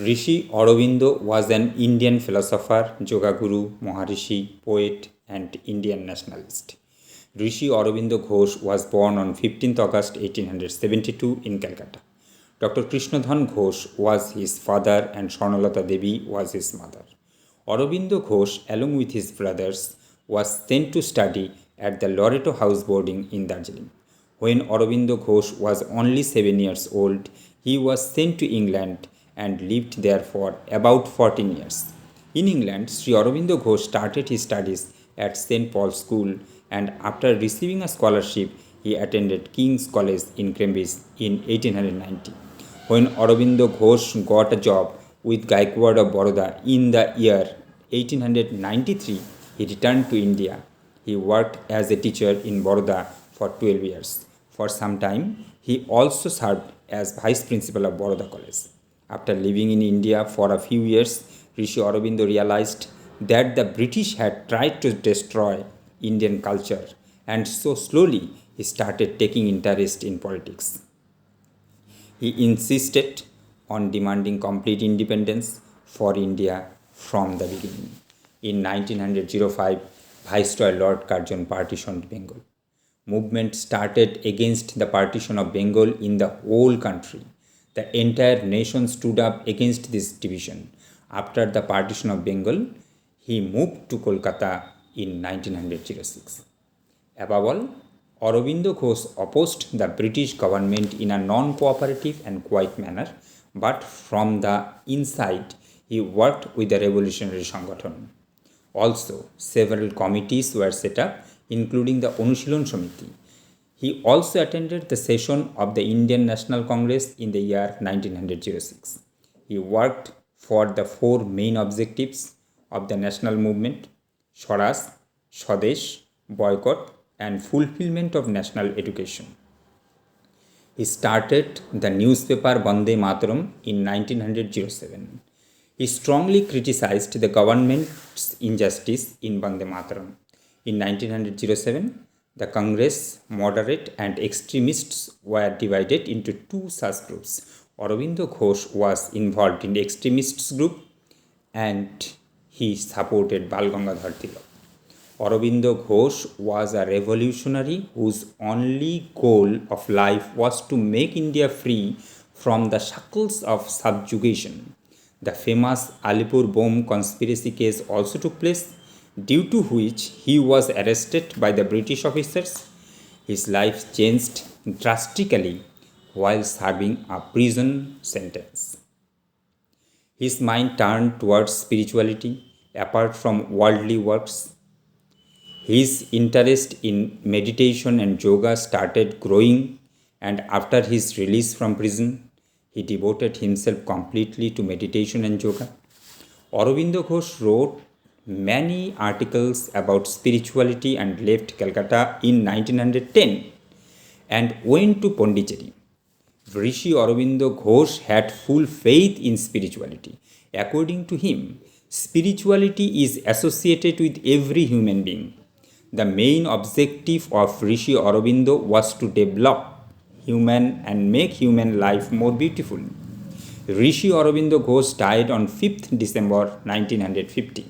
Rishi Aurobindo was an Indian philosopher, yoga guru, Maharishi, poet, and Indian nationalist. Rishi Aurobindo Ghosh was born on 15th August 1872 in Calcutta. Dr. Krishnadhan Ghosh was his father and Swarnalata Devi was his mother. Aurobindo Ghosh, along with his brothers, was sent to study at the Loreto House boarding in Darjeeling. When Aurobindo Ghosh was only 7 years old, he was sent to England and lived there for about 14 years. In England, Sri Aurobindo Ghosh started his studies at St. Paul's School, and after receiving a scholarship, he attended King's College in Cambridge in 1890. When Aurobindo Ghosh got a job with Gaikwad of Baroda in the year 1893, he returned to India. He worked as a teacher in Baroda for 12 years. For some time, he also served as vice principal of Baroda College. After living in India for a few years, Rishi Aurobindo realized that the British had tried to destroy Indian culture, and so slowly he started taking interest in politics. He insisted on demanding complete independence for India from the beginning. In 1905, Viceroy Lord Curzon partitioned Bengal. Movement started against the partition of Bengal in the whole country. The entire nation stood up against this division. After the partition of Bengal, he moved to Kolkata in 1906. Above all, Aurobindo Ghosh opposed the British government in a non-cooperative and quiet manner, but from the inside, he worked with the revolutionary Sangathan. Also, several committees were set up, including the Anushilon Samiti. He also attended the session of the Indian National Congress in the year 1906. He worked for the four main objectives of the national movement: Swaraj, Swadesh, boycott, and fulfillment of national education. He started the newspaper Vande Mataram in 1907. He strongly criticized the government's injustice in Vande Mataram. In 1907, the Congress, moderate and extremists were divided into two such groups. Aurobindo Ghosh was involved in the extremists group and he supported Bal Gangadhar Tilak. Aurobindo Ghosh was a revolutionary whose only goal of life was to make India free from the shackles of subjugation. The famous Alipur bomb conspiracy case also took place, due to which he was arrested by the British officers. His life changed drastically while serving a prison sentence. His mind turned towards spirituality apart from worldly works. His interest in meditation and yoga started growing, and after his release from prison, he devoted himself completely to meditation and yoga. Aurobindo Ghosh wrote many articles about spirituality and left Calcutta in 1910 and went to Pondicherry. Rishi Aurobindo Ghosh had full faith in spirituality. According to him, spirituality is associated with every human being. The main objective of Rishi Aurobindo was to develop human and make human life more beautiful. Rishi Aurobindo Ghosh died on 5th December 1950.